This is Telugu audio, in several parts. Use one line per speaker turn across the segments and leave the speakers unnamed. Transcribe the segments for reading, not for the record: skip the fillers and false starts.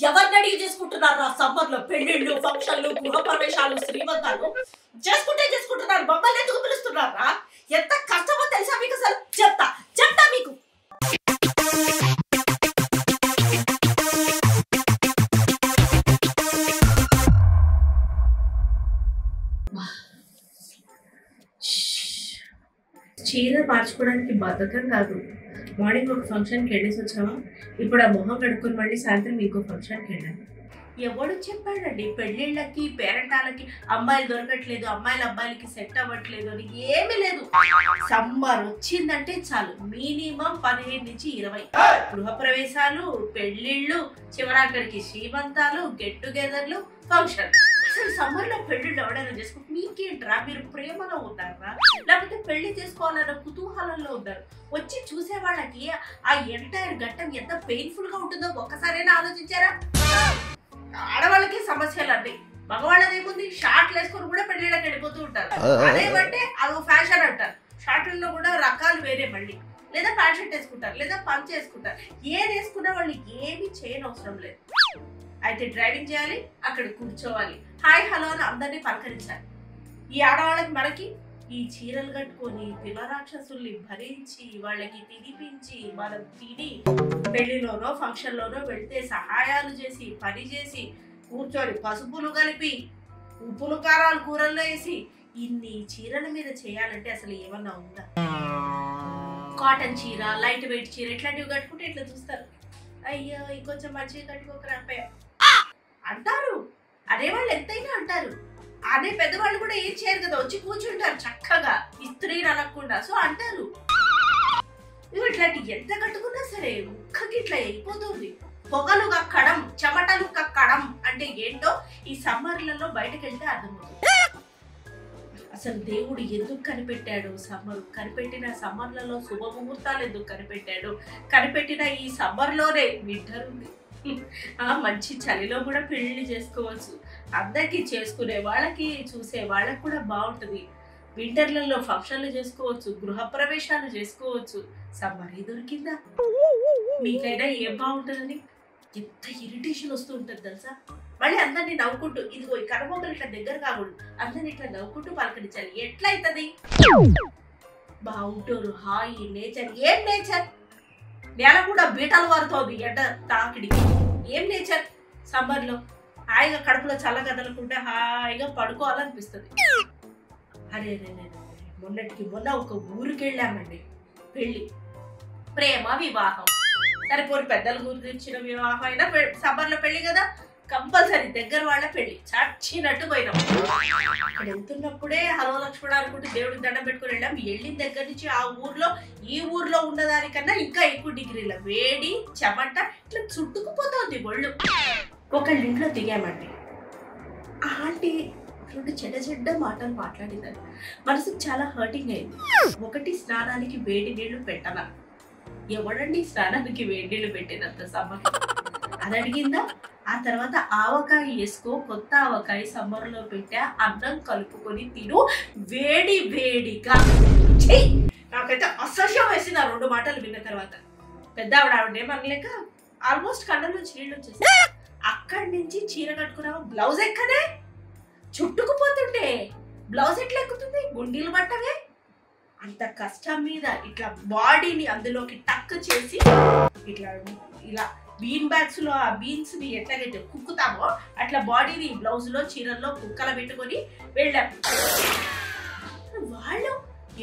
ఎవరిని అడిగి చేసుకుంటున్నారు సమ్మర్ లో పెళ్లిళ్ళు, ఫంక్షన్లు, గృహ ప్రవేశాలు, శ్రీమంతాలు చేసుకుంటున్నారు. మమ్మల్ని ఎందుకు పిలుస్తున్నారా? ఎంత కష్టమో తెలుసా మీకు? అసలు చెప్తా మీకు. చీర మార్చుకోవడానికి బద్ధకం కాదు. మార్నింగ్ ఒక ఫంక్షన్కి వెళ్ళేసి వచ్చామా, ఇప్పుడు ఆ మొహం కడుక్కొని మళ్ళీ సాయంత్రం ఇంకో ఫంక్షన్కి వెళ్ళాను. ఎవడు చెప్పాడండి పెళ్ళిళ్ళకి, పేరెంటాలకి అమ్మాయిలు దొరకట్లేదు, అమ్మాయిలు అబ్బాయిలకి సెట్ అవ్వట్లేదు అని? ఏమీ లేదు. సమ్మర్ వచ్చిందంటే చాలు మినిమం 15 నుంచి 20 గృహప్రవేశాలు, పెళ్ళిళ్ళు, చివరాఖరికి శ్రీమంతాలు, గెట్ టుగెదర్లు, ఫంక్షన్. అసలు సమ్మర్ లో పెళ్లిళ్ళు ఎవడైనా చేసుకుంటే మీకేంట్రా? మీరు ప్రేమలో ఉన్నారా, లేకపోతే పెళ్లి చేసుకోవాలన్న కుతూహలంలో ఉన్నారు? వచ్చి చూసే వాళ్ళకి ఆ ఎంటైర్ ఘట్టం ఎంత పెయిన్ఫుల్ గా ఉంటుందో ఒక్కసారైనా ఆలోచించారా? ఆడవాళ్ళకి సమస్యలు అండి, మగవాళ్ళదేముంది? షార్ట్లు వేసుకొని కూడా పెళ్లిళ్ళకి వెళ్ళిపోతూ ఉంటారు. అదేమంటే అదొక ఫ్యాషన్ అంటారు. షార్ట్లలో కూడా రకాలు వేరే, మళ్ళీ లేదా ప్యాంట్ షర్ట్ వేసుకుంటారు, లేదా పంచ్ వేసుకుంటారు. ఏది వేసుకున్నా వాళ్ళు ఏమి చేయనవసరం లేదు. అయితే డ్రైవింగ్ చేయాలి, అక్కడ కూర్చోవాలి, హాయ్ హలో అని అందరినీ పలకరించాలి. ఈ ఆడవాళ్ళకి మనకి ఈ చీరలు కట్టుకొని పిల్ల రాక్షసుల్ని భరించి వాళ్ళకి తినిపించి మనం తిని పెళ్లిలోనో ఫంక్షన్లోనో వెళ్తే సహాయాలు చేసి పని చేసి కూర్చొని పసుపులు కలిపి ఉప్పులు కారాలు కూరల్లో వేసి ఇన్ని చీరల మీద చేయాలంటే అసలు ఏమన్నా ఉందా? కాటన్ చీర, లైట్ వెయిట్ చీర ఇట్లాంటివి కట్టుకుంటే ఇట్లా చూస్తారు, అయ్యో ఇంకొంచెం మంచిగా కట్టుకోకరా అంటారు. అదే వాళ్ళు ఎంతైనా అంటారు. అదే పెద్దవాళ్ళు కూడా ఏం చేయరు కదా, వచ్చి కూర్చుంటారు చక్కగా ఇస్త్రీని అనకుండా. సో అంటారు. ఇట్లాంటి ఎంత కట్టుకున్నా సరే ముక్కకి ఇట్లా అయిపోతుంది. పొగలు కక్కడం, చెమటలు కక్కడం అంటే ఏంటో ఈ సమ్మర్లలో బయటకు వెళ్తే అర్థమవుతుంది. అసలు దేవుడు ఎందుకు కనిపెట్టాడు సమ్మర్? కనిపెట్టిన సమ్మర్లలో శుభముహూర్తాలు ఎందుకు కనిపెట్టాడు? కనిపెట్టిన ఈ సమ్మర్లోనే వింటర్ ఉంది. మంచి చలిలో కూడా పెళ్లి చేసుకోవచ్చు. అందరికీ చేసుకునే వాళ్ళకి, చూసే వాళ్ళకి కూడా బాగుంటుంది. వింటర్లలో ఫంక్షన్లు చేసుకోవచ్చు, గృహప్రవేశాలు చేసుకోవచ్చు. సమ్మర్ దొరికిందా? మీకైనా ఏం బాగుంటుందని ఎంత ఇరిటేషన్ వస్తూ ఉంటుంది తెలుసా? మళ్ళీ అందరినీ నవ్వుకుంటూ, ఇదిగో ఈ కనుబొమ్మలు ఇట్లా దగ్గర కాకూడదు, అందరినీ ఇట్లా నవ్వుకుంటూ పలకరించాలి. ఎట్లా అవుతుంది? Outdoor hi nature. ఏం నేచర్? నేల కూడా బీటలు వారుతోంది ఎండ తాకిడికి. ఏం నేచర్? సమ్మర్ లో హాయిగా కడుపులో చల్లగదలకుండా హాయిగా పడుకోవాలనిపిస్తుంది. అరే మొన్నటికి మొన్న ఒక ఊరికి వెళ్ళామండి, పెళ్లి, ప్రేమ వివాహం. సరిపోని పెద్దల గురించిన వివాహం అయినా సమ్మర్ లో పెళ్లి కదా, కంపల్సరీ దగ్గర వాళ్ళ పెళ్లి. చచ్చినట్టు పోయినాం. అక్కడ వెళ్తున్నప్పుడే హలో లక్ష్మణ అనుకుంటే దేవుడికి దండం పెట్టుకుని వెళ్ళాం. వెళ్ళిన దగ్గర నుంచి ఆ ఊర్లో ఈ ఊర్లో ఉన్నదానికన్నా ఇంకా ఎక్కువ డిగ్రీల వేడి, చెమట ఇట్లా చుట్టుకుపోతుంది ఒళ్ళు. ఒకళ్ళ ఇంట్లో దిగామండి. ఆంటీ 2 చెడ్డ మాటలు మాట్లాడిందని మనసుకు చాలా హర్టింగ్ అయింది. ఒకటి, స్నానానికి వేడి నీళ్లు పెట్టనా? ఎవడండి స్నానానికి వేడి నీళ్లు పెట్టినంత సమ్మర్? అది అడిగిందా? ఆ తర్వాత ఆవకాయ వేసుకో, కొత్త ఆవకాయ సమ్మర్లో పెట్టా, అన్నం కలుపుకొని తిను వేడి వేడిగా. నాకైతే అసహ్యం వేసింది ఆ 2 మాటలు విన్న తర్వాత. పెద్ద ఆవిడ ఏమనలేక ఆల్మోస్ట్ కళ్ళలో నీళ్ళు వచ్చేసి, అక్కడి నుంచి చీర కట్టుకున్నావు, బ్లౌజ్ ఎక్కదే? చుట్టుకుపోతుంటే బ్లౌజ్ ఎట్లా ఎక్కుతుంది? గుండీలు పట్టవే. అంత కష్టం మీద ఇట్లా బాడీని అందులోకి టక్ చేసి ఇట్లా ఇలా బీన్ బ్యాగ్స్ లో ఆ బీన్స్ ని ఎట్లాగైతే కుక్కుతామో అట్లా బాడీని బ్లౌజ్ లో చీరల్లో కుక్కల పెట్టుకొని వెళ్ళాం. వాళ్ళు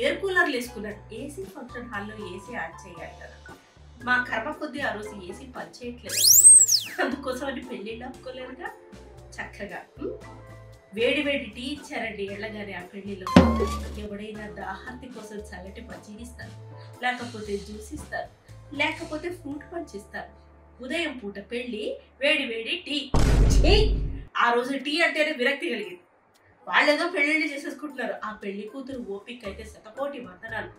ఎయిర్ కూలర్లు వేసుకున్నారు. ఏసీ ఫంక్షన్ హాల్లో ఏసీ ఆన్ చేయాలి కదా. మా కర్మ కొద్దీ ఆ రోజు ఏసీ పనిచేయట్లేదు. అందుకోసం అని పెళ్లిళ్ళు ఆపుకోలేరుగా. చక్కగా వేడి వేడి టీ ఇచ్చారండి వెళ్ళగానే. ఆ పెళ్లిలో ఎవడైనా దాహార్తి కోసం చల్లటి మజ్జిగ ఇస్తారు, లేకపోతే జ్యూస్ ఇస్తారు, లేకపోతే ఫ్రూట్ పంచ్ ఇస్తారు. ఉదయం పూట పెళ్లి, వేడి వేడి టీ. ఆ రోజు టీ అంటేనే విరక్తి కలిగింది. వాళ్ళేదో పెళ్లిళ్ళు చేసేసుకుంటున్నారు. ఆ పెళ్లి కూతురు ఓపిక అయితే శతకోటి వందనాలు.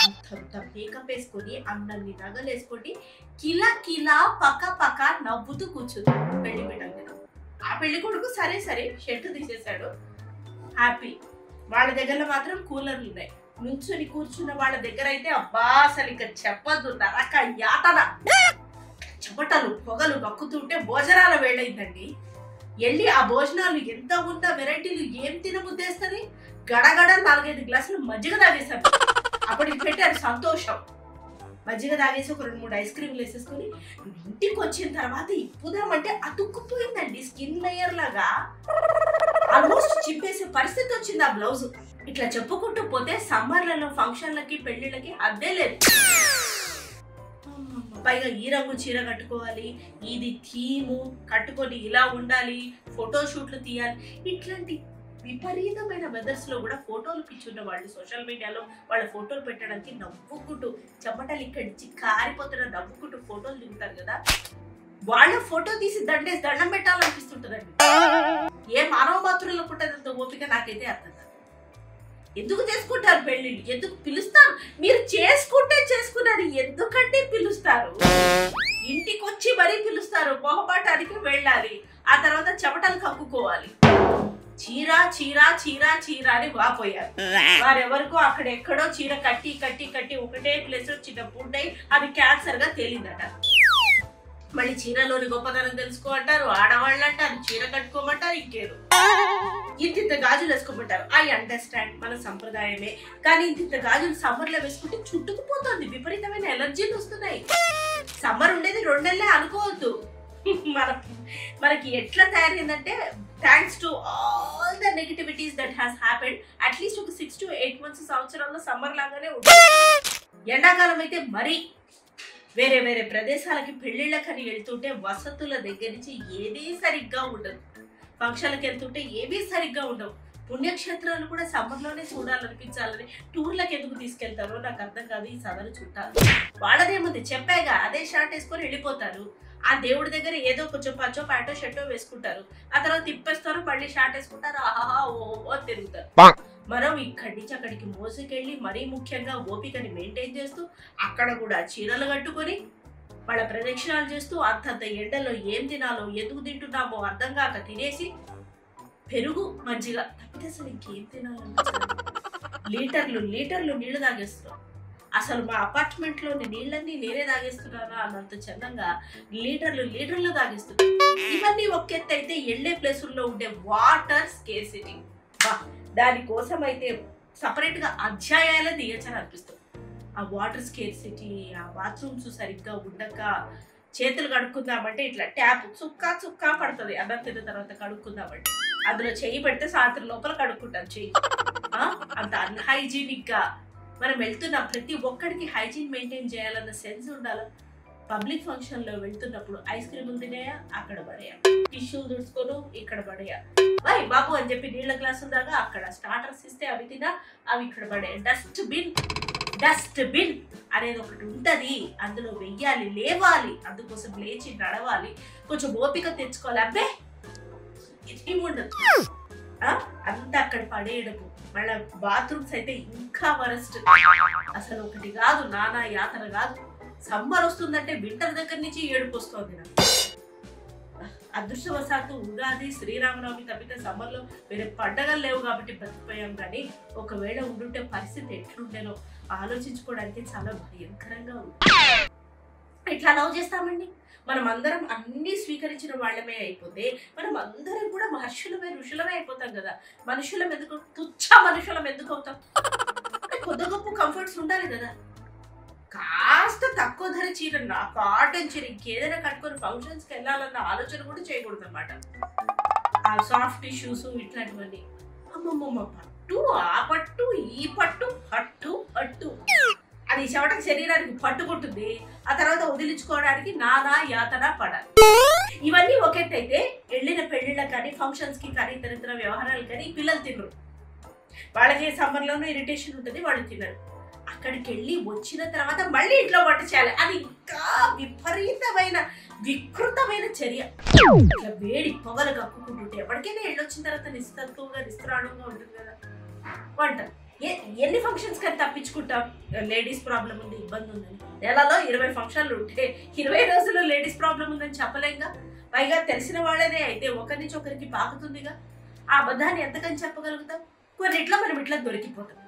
అంతంత మేకప్ వేసుకొని, అన్నన్ని నగలు వేసుకొని కిలా కిలా పక్క పక్క నవ్వుతూ కూర్చుంది పెళ్లి పీటల మీద. ఆ పెళ్లి కొడుకు సరే షర్ట్ తీసేశాడు, హ్యాపీ. వాళ్ళ దగ్గర మాత్రం కూలర్లు ఉన్నాయి. నుంచుని కూర్చున్న వాళ్ళ దగ్గర అయితే అబ్బా అసలు ఇక చెప్పద్దు, నరక యాతన, చెమటలు పొగలు కక్కుతుంటే భోజనాల వేళైందండి. వెళ్ళి ఆ భోజనాలు ఎంత ఉన్న వెరైటీలు ఏం తినబుద్దేస్తుంది. గడగడ 4-5 గ్లాసులు మజ్జిగ తాగేశారు. అప్పటికి పెట్టారు సంతోషం. మజ్జిగ తాగేసి ఒక 2-3 ఐస్ క్రీమ్లు వేసేసుకొని ఇంటికి వచ్చిన తర్వాత ఇప్పుదామంటే అతుక్కుపోయిందండి. స్కిన్ లేయర్ లాగా ఆల్మోస్ట్ చింపేసే పరిస్థితి వచ్చింది ఆ బ్లౌజ్. ఇట్లా చెప్పుకుంటూ పోతే సమ్మర్లలో ఫంక్షన్లకి పెళ్లిళ్ళకి అద్దే లేదు. పైగా ఈ రంగు చీర కట్టుకోవాలి, ఇది థీము కట్టుకొని ఇలా ఉండాలి, ఫోటో షూట్లు తీయాలి. ఇట్లాంటి విపరీతమైన వెదర్స్ లో కూడా ఫోటోలు పిచ్చున్న వాళ్ళు సోషల్ మీడియాలో వాళ్ళ ఫోటోలు పెట్టడానికి నవ్వుకుంటూ చెమటలు ఇక్కడి నుంచి కారిపోతున్న నవ్వుకుంటూ ఫోటోలు దిగుతారు కదా. వాళ్ళ ఫోటో తీసి దండం పెట్టాలనిపిస్తుంటదండి. ఏ మానవ మాతృల్లో పుట్టేంత ఓపిక నాకైతే అర్థం కాదు. ఎందుకు చేసుకుంటారు పెళ్లిళ్ళు? ఎందుకు పిలుస్తారు? మీరు చేసుకున్నారు ఎందుకంటే పిలుస్తారు. ఇంటికి వచ్చి మరీ పిలుస్తారు. మొహపాటానికి వెళ్ళాలి, ఆ తర్వాత చెమటలు కక్కుకోవాలి. చీర చీర చీర చీర అని వాపోయారు. వారెవరికో అక్కడెక్కడో చీర కట్టి కట్టి కట్టి ఒకటే ప్లేస్ లో చిన్న పుండై అది క్యాన్సర్ గా తేలిందట. మళ్ళీ చీరలోని గొప్పతనం తెలుసుకో అంటారు, ఆడవాళ్ళు అంటారు, చీర కట్టుకోమంటారు, ఇంకేదో ఇంత గాజులు వేసుకోమంటారు. ఐ అండర్స్టాండ్, మన సంప్రదాయమే. కానీ ఇంత గాజులు సమ్మర్ లో వేసుకుంటే చుట్టుకుపోతుంది, విపరీతమైన ఎలర్జీలు వస్తున్నాయి. సమ్మర్ ఉండేది 2 నెలలే అనుకోవద్దు. మనకి ఎట్లా తయారైందంటే thanks to all the negativities that has happened at least ఒక 6 to 8 months సంవత్సరంలో సమ్మర్ లాగానే ఉంటుంది. ఎండాకాలం అయితే మరీ వేరే వేరే ప్రదేశాలకి పెళ్లిళ్ళకని వెళ్తుంటే వసతుల దగ్గర నుంచి ఏదీ సరిగ్గా ఉండదు. ఫంక్షన్లకు వెళ్తుంటే ఏవీ సరిగ్గా ఉండవు. పుణ్యక్షేత్రాలు కూడా సమ్మర్లోనే చూడాలనిపించాలని టూర్లకు ఎందుకు తీసుకెళ్తారో నాకు అర్థం కాదు. ఈ సదరు చుట్టాలు వాళ్ళదేముంది, చెప్పాగా అదే షర్ట్ వేసుకొని వెళ్ళిపోతారు. ఆ దేవుడి దగ్గర ఏదో కొంచెం పంచో ప్యాంటో షర్టో వేసుకుంటారు, ఆ తర్వాత తిప్పేస్తారు, మళ్ళీ షర్ట్ వేసుకుంటారు, ఆహా ఓ తిరుగుతారు. మనం ఇక్కడి నుంచి అక్కడికి మోసుకెళ్ళి మరీ ముఖ్యంగా ఓపికని మెయింటైన్ చేస్తూ అక్కడ కూడా చీరలు కట్టుకొని వాళ్ళ ప్రదక్షిణాలు చేస్తూ అంతంత ఎండలో ఏం తినాలో ఎందుకు తింటున్నామో అర్థం కాక తినేసి పెరుగు మజ్జిగ తప్పితే అసలు ఇంకేం తినాలన్నా లీటర్లు లీటర్లు నీళ్లు తాగేస్తున్నాం. అసలు మా అపార్ట్మెంట్ లోని నీళ్ళన్నీ నేనే తాగేస్తున్నానా అన్నంత చందంగా లీటర్లు లీటర్లు తాగేస్తున్నాం. ఇవన్నీ ఒకెత్త అయితే వెళ్లే ప్లేసుల్లో ఉండే వాటర్ స్కేర్సిటీ, దానికోసం అయితే సపరేట్ గా అధ్యాయాలే తీయచ్చని అనిపిస్తుంది. ఆ వాటర్ స్కేర్సిటీ, ఆ బాత్రూమ్స్ సరిగ్గా ఉండక చేతులు కడుక్కుందామంటే ఇట్లా ట్యాప్ చుక్కా చుక్కా పడుతుంది. అన్నం తిన్న తర్వాత కడుక్కుందామంటే అందులో చెయ్యి పెడితే సాయంత్రం లోపల కడుక్కుంటాం చెయ్యి. అంత అన్హైజీనిక్ గా మనం వెళ్తున్న ప్రతి ఒక్కడికి హైజీన్ మెయింటైన్ చేయాలన్న సెన్స్ ఉండాలి. పబ్లిక్ ఫంక్షన్ లో వెళ్తున్నప్పుడు ఐస్ క్రీములు తినేయా అక్కడ పడేయా, టిష్యూలు తుడుచుకోను ఇక్కడ పడేయా, వై బాబు అని చెప్పి నీళ్ల గ్లాసులు దాకా అక్కడ స్టార్టర్స్ ఇస్తే అవి తినా అవి ఇక్కడ పడేయా. డస్ట్ బిన్ అనేది ఒకటి ఉంటది, అందులో వెయ్యాలి, లేవాలి, అందుకోసం లేచి నడవాలి, కొంచెం ఓపిక తెచ్చుకోవాలి. అబ్బే ఇది ఉండదు, అంత అక్కడ పడేయడము. మళ్ళీ బాత్రూమ్స్ అయితే ఇంకా వరస్ట్. అసలు ఒకటి కాదు, నానా యాతన కాదు. సమ్మర్ వస్తుందంటే వింటర్ దగ్గర నుంచి ఏడుపు వస్తుంది నాకు. అదృష్టవశాత్తు ఉగాది శ్రీరామనవమి తప్పితే సమ్మర్లో వేరే పండగలు లేవు కాబట్టి బతికిపోయాం. కానీ ఒకవేళ ఉండుంటే పరిస్థితి ఎట్లుండేనో ఆలోచించుకోవడానికి చాలా భయంకరంగా ఉంది. ఎట్లా లవ్ చేస్తామండి? మనం అందరం అన్ని స్వీకరించిన వాళ్ళమే అయిపోతే మనం అందరం కూడా మహర్షులమే ఋషులమే అయిపోతాం కదా. మనుషులం ఎందుకు, తుచ్చ మనుషులం ఎందుకు అవుతాం? కొద్ది గొప్ప కంఫర్ట్స్ ఉండాలి కదా. కాస్త తక్కువ ధర చీర, నా కాటన్ చీర ఇంకేదైనా కట్టుకొని ఫంక్షన్స్కి వెళ్ళాలన్న ఆలోచన కూడా చేయకూడదు అనమాట. ఆ సాఫ్ట్ టిష్యూస్ ఇట్లాంటివన్నీ అమ్మమ్మ పట్టు, ఆ పట్టు, ఈ పట్టు, పట్టు పట్టు అది చెమటకి శరీరానికి పట్టుకుంటుంది. ఆ తర్వాత వదిలించుకోవడానికి నానా యాతన పడాలి. ఇవన్నీ ఒకెత్తైతే వెళ్ళిన పెళ్లిళ్ళకి కానీ ఫంక్షన్స్ కి కానీ ఇతర వ్యవహారాలు కానీ పిల్లలు తినరు. వాళ్ళకి సమ్మర్లోనూ ఇరిటేషన్ ఉంటుంది, వాళ్ళు తినరు. అక్కడికి వెళ్ళి వచ్చిన తర్వాత మళ్ళీ ఇంట్లో వంట చేయాలి. అది ఇంకా విపరీతమైన వికృతమైన చర్య. ఇట్లా వేడి పొగలు కక్కుకుంటుంటే ఎవరికైనా వెళ్ళొచ్చిన తర్వాత నిస్తత్తుగా నిస్త్రాణంగా ఉంటుంది కదా వంట. ఎన్ని ఫంక్షన్స్ కానీ తప్పించుకుంటాం. లేడీస్ ప్రాబ్లం ఉంది, ఇబ్బంది ఉందని. నెలలో 20 ఫంక్షన్లు ఉంటే 20 రోజుల్లో లేడీస్ ప్రాబ్లం ఉందని చెప్పలేంగా. పైగా తెలిసిన వాళ్ళదే అయితే ఒకరి నుంచి ఒకరికి పాకుతుందిగా. ఆ అబద్ధాన్ని ఎంతకని చెప్పగలుగుతాం? కొన్నిట్లో మనం ఇట్లా దొరికిపోతాం.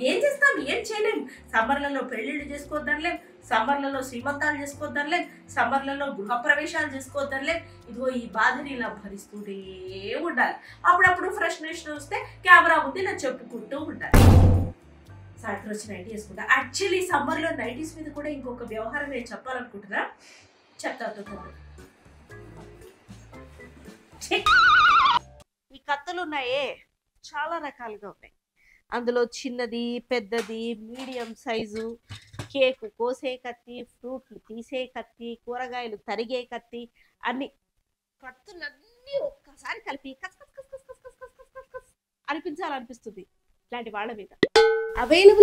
ఏం చేస్తాం, ఏం చేయలేం. సమ్మర్లలో పెళ్ళిళ్ళు చేసుకోవద్దనిలేం, సమ్మర్లలో శ్రీమంతాలు చేసుకోవద్దనిలేం, సమ్మర్లలో గృహప్రవేశాలు చేసుకోవద్దనిలేం. ఇదిగో ఈ బాధని ఇలా భరిస్తూనే ఉండాలి. అప్పుడప్పుడు ఫ్రస్ట్రేషన్ వస్తే కెమెరా ముందు ఇలా చెప్పుకుంటూ ఉండాలి. సాయంత్రం వచ్చి నైటీ వేసుకుంటా. యాక్చువల్లీ సమ్మర్లో నైటీస్ మీద కూడా ఇంకొక వ్యవహారం నేను చెప్పాలనుకుంటున్నా, చెప్తాతో. ఈ కత్తులు ఉన్నాయే చాలా రకాలుగా ఉన్నాయి. అందులో చిన్నది, పెద్దది, మీడియం సైజు, కేకు కోసే కత్తి, ఫ్రూట్లు తీసే కత్తి, కూరగాయలు తరిగే కత్తి, అన్ని కత్తులన్నీ ఒక్కసారి కలిపి కస్ కస్ కస్ కస్ కస్ కస్ కస్ కస్ కస్ అనిపించాలనిపిస్తుంది ఇలాంటి వాళ్ళ మీద. అవైలబుల్